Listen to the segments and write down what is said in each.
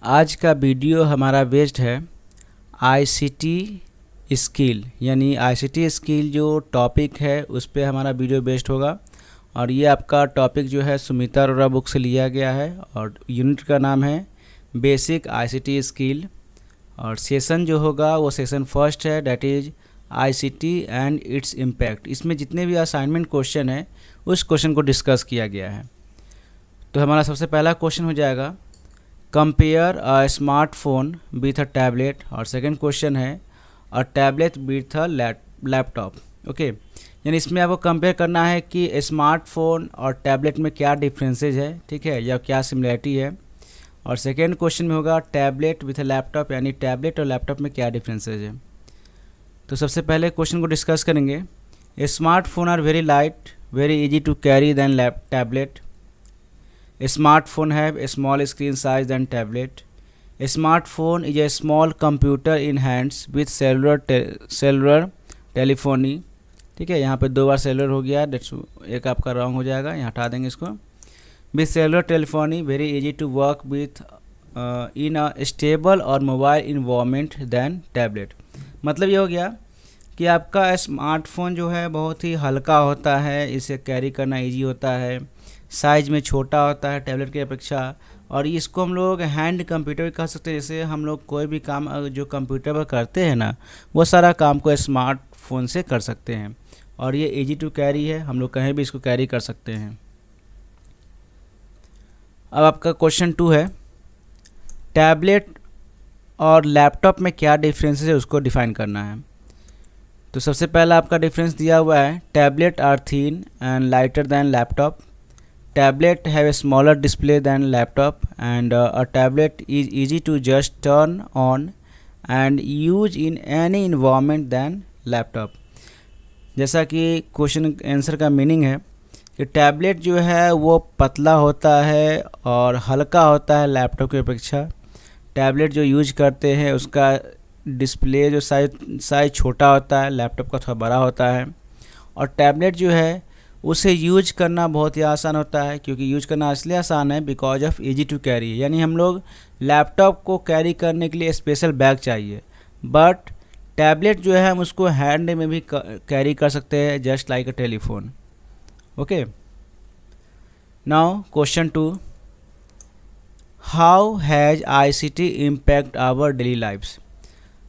आज का वीडियो हमारा बेस्ड है आईसीटी स्किल, यानी आईसीटी स्किल जो टॉपिक है उस पे हमारा वीडियो बेस्ड होगा। और ये आपका टॉपिक जो है सुमिता अरोड़ा बुक से लिया गया है और यूनिट का नाम है बेसिक आईसीटी स्किल। और सेशन जो होगा वो सेशन फर्स्ट है, that is ICT and its impact. इसमें जितने भी असाइनमेंट क्वेश्चन है उस क्वेश्चन को डिस्कस किया गया है। तो हमारा सबसे पहला क्वेश्चन हो जाएगा compare a smartphone with a tablet, और सेकंड क्वेश्चन है a tablet with a laptop. Okay, यानी इसमें आपको कंपेयर करना है कि स्मार्टफोन और टैबलेट में क्या डिफरेंसेज है, ठीक है, या क्या सिमिलरिटी है। और सेकंड क्वेश्चन में होगा टैबलेट विथ अ लैपटॉप, यानी टैबलेट और लैपटॉप में क्या डिफरेंसेज है। तो सबसे पहले क्वेश्चन को डिस्कस करेंगे। Smartphone are very light, very easy to carry then tablet. Smartphone have a small screen size than tablet. A smartphone is a small computer in hands with cellular telephony. ठीक है, यहाँ पे दो बार cellular हो गया, एक आपका रॉन्ग हो जाएगा, यहाँ हटा देंगे इसको। With cellular telephony very easy to work with in a stable और मोबाइल इन्वायरमेंट दैन टैबलेट। मतलब ये हो गया कि आपका स्मार्टफोन जो है बहुत ही हल्का होता है, इसे कैरी करना इजी होता है, साइज में छोटा होता है टैबलेट की अपेक्षा। और इसको हम लोग हैंड कंप्यूटर भी कह सकते हैं। जैसे हम लोग कोई भी काम जो कंप्यूटर पर करते हैं ना, वो सारा काम को स्मार्टफोन से कर सकते हैं। और ये इजी टू कैरी है, हम लोग कहीं भी इसको कैरी कर सकते हैं। अब आपका क्वेश्चन 2 है टैबलेट और लैपटॉप में क्या डिफरेंसेस है उसको डिफाइन करना है। तो सबसे पहला आपका डिफरेंस दिया हुआ है tablet are thin and lighter than laptop. Tablet have a smaller display than laptop, and a tablet is easy to just turn on and use in any environment than laptop। जैसा कि question answer का meaning है कि tablet जो है वो पतला होता है और हल्का होता है लैपटॉप की अपेक्षा। टैबलेट जो यूज करते हैं उसका डिस्प्ले जो साइज छोटा होता है, लैपटॉप का थोड़ा बड़ा होता है। और टैबलेट जो है उसे यूज करना बहुत ही आसान होता है, क्योंकि यूज करना इसलिए आसान है because of easy to carry. यानी हम लोग लैपटॉप को कैरी करने के लिए स्पेशल बैग चाहिए, बट टैबलेट जो है हम उसको हैंड में भी कैरी कर सकते हैं, just like a telephone. Okay, now question 2, how has ICT impact our daily lifes.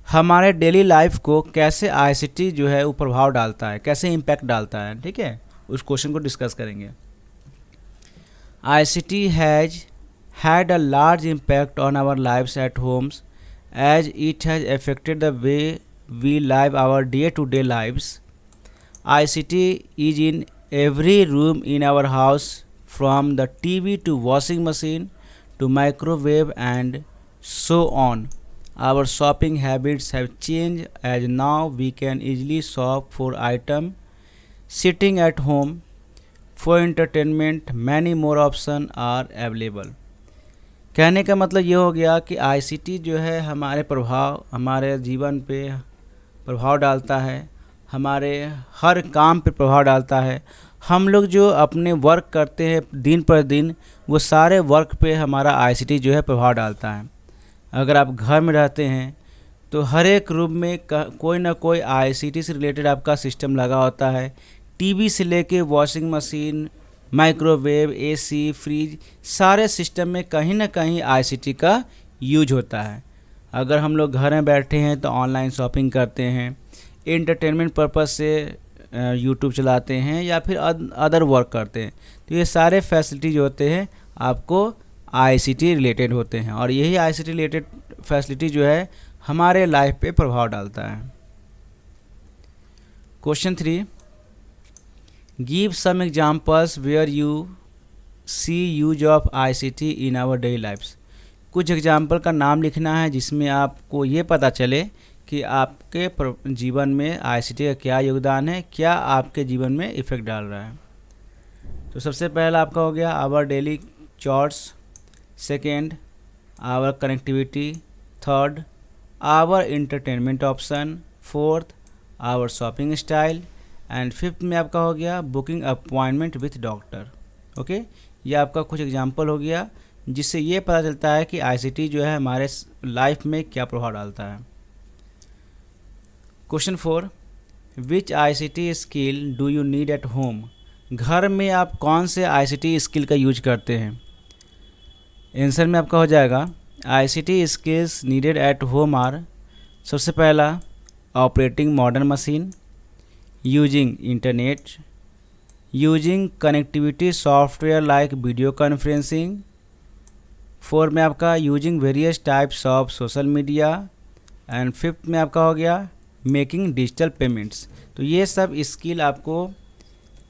हमारे डेली लाइफ को कैसे आईसीटी जो है वो प्रभाव डालता है, कैसे इम्पैक्ट डालता है, ठीक है, उस क्वेश्चन को डिस्कस करेंगे। ICT has had a large impact on our lives at homes as it has affected the way we live our day to day lives. ICT is in every room in our house, from the TV to washing machine to microwave and so on. Our shopping habits have changed as now we can easily shop for item sitting at home. For entertainment many more options are available। कहने का मतलब ये हो गया कि ICT जो है हमारे जीवन पे प्रभाव डालता है, हमारे हर काम पे प्रभाव डालता है। हम लोग जो अपने वर्क करते हैं दिन पर दिन, वो सारे वर्क पे हमारा आईसीटी जो है प्रभाव डालता है। अगर आप घर में रहते हैं तो हर एक रूम में कोई ना कोई आईसीटी से रिलेटेड आपका सिस्टम लगा होता है। टीवी से लेके washing machine, microwave, AC, fridge, सारे सिस्टम में कहीं ना कहीं आईसीटी का यूज होता है। अगर हम लोग घर में बैठे हैं तो ऑनलाइन शॉपिंग करते हैं, एंटरटेनमेंट पर्पज़ से यूट्यूब चलाते हैं या फिर अदर वर्क करते हैं, तो ये सारे फैसिलिटी जो होते हैं आपको आईसीटी रिलेटेड होते हैं। और यही आईसीटी रिलेटेड फैसिलिटी जो है हमारे लाइफ पे प्रभाव डालता है। Question 3, give some examples where you see use of ICT in our daily lifes. कुछ एग्जांपल का नाम लिखना है जिसमें आपको ये पता चले कि आपके जीवन में आईसीटी का क्या योगदान है, क्या आपके जीवन में इफ़ेक्ट डाल रहा है। तो सबसे पहला आपका हो गया our daily chores, second hour connectivity, third hour entertainment option, fourth hour shopping style, and fifth में आपका हो गया booking appointment with doctor. Okay, ये आपका कुछ एग्जांपल हो गया जिससे ये पता चलता है कि आईसीटी जो है हमारे लाइफ में क्या प्रभाव डालता है। Question 4, which ICT skill do you need at home? घर में आप कौन से आईसीटी स्किल का यूज करते हैं? आंसर में आपका हो जाएगा ICT skills needed at home are, सबसे पहला operating modern machine, using internet, using connectivity software like video conferencing, 4 में आपका using various types of social media, and 5th में आपका हो गया मेकिंग डिजिटल पेमेंट्स। तो ये सब स्किल आपको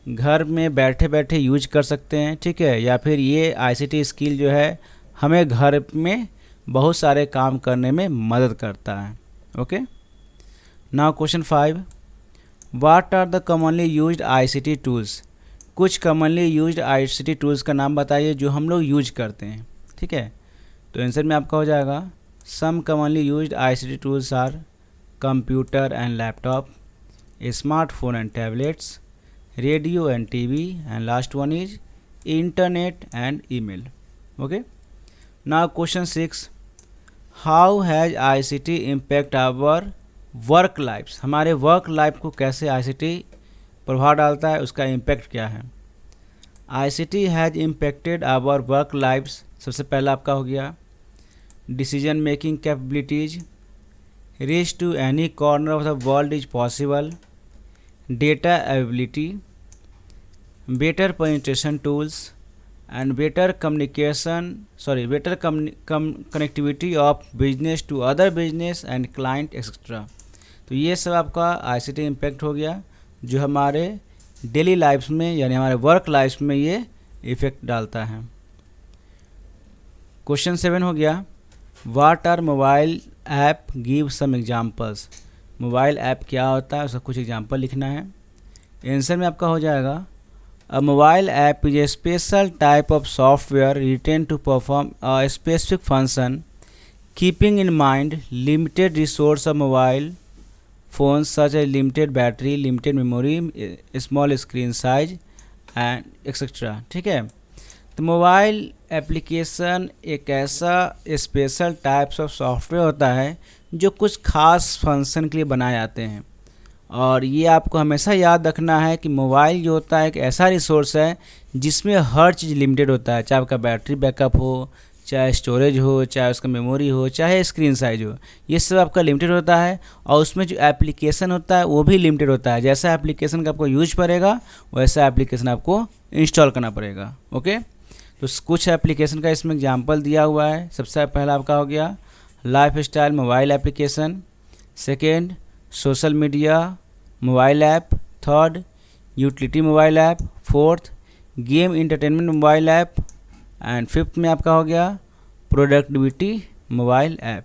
घर में बैठे बैठे यूज कर सकते हैं, ठीक है, या फिर ये आईसीटी स्किल जो है हमें घर में बहुत सारे काम करने में मदद करता है। Okay, now question 5, what are the commonly used ICT tools? कुछ कॉमनली यूज्ड आईसीटी टूल्स का नाम बताइए जो हम लोग यूज करते हैं, ठीक है। तो आंसर में आपका हो जाएगा some commonly used ICT tools are computer and laptop, smartphone and tablets, radio and TV, and last one is internet and email. Okay, now question 6, how has ICT impact our work lifes? हमारे work life को कैसे ICT प्रभाव डालता है, उसका impact क्या है? ICT has impacted our work lifes, सबसे पहला आपका हो गया decision making capabilities, reach to any corner of the world is possible, data availability, better penetration tools, and better connectivity of business to other business and client etc. तो ये सब आपका ICT impact हो गया जो हमारे डेली लाइफ में यानी हमारे वर्क लाइफ में ये इफ़ेक्ट डालता है। क्वेश्चन 7 हो गया, what are mobile app, give some examples? Mobile app क्या होता है उसका कुछ एग्जांपल लिखना है। आंसर में आपका हो जाएगा A mobile app is a special type of software written to perform a specific function, keeping in mind limited resource of mobile phones such as limited battery, limited memory, small screen size and etc. ठीक है, तो mobile application एक ऐसा special types of software होता है जो कुछ खास फंक्शन के लिए बनाए जाते हैं। और ये आपको हमेशा याद रखना है कि मोबाइल जो होता है एक ऐसा रिसोर्स है जिसमें हर चीज़ लिमिटेड होता है, चाहे आपका बैटरी बैकअप हो, चाहे स्टोरेज हो, चाहे उसका मेमोरी हो, चाहे स्क्रीन साइज हो, ये सब आपका लिमिटेड होता है। और उसमें जो एप्लीकेशन होता है वो भी लिमिटेड होता है। जैसा एप्लीकेशन का आपको यूज पड़ेगा वैसा एप्लीकेशन आपको इंस्टॉल करना पड़ेगा। ओके, तो कुछ एप्लीकेशन का इसमें एग्जाम्पल दिया हुआ है। सबसे पहला आपका हो गया life style mobile application, second social media mobile app, third utility mobile app, fourth game entertainment mobile app, and fifth में आपका हो गया प्रोडक्टिविटी मोबाइल ऐप।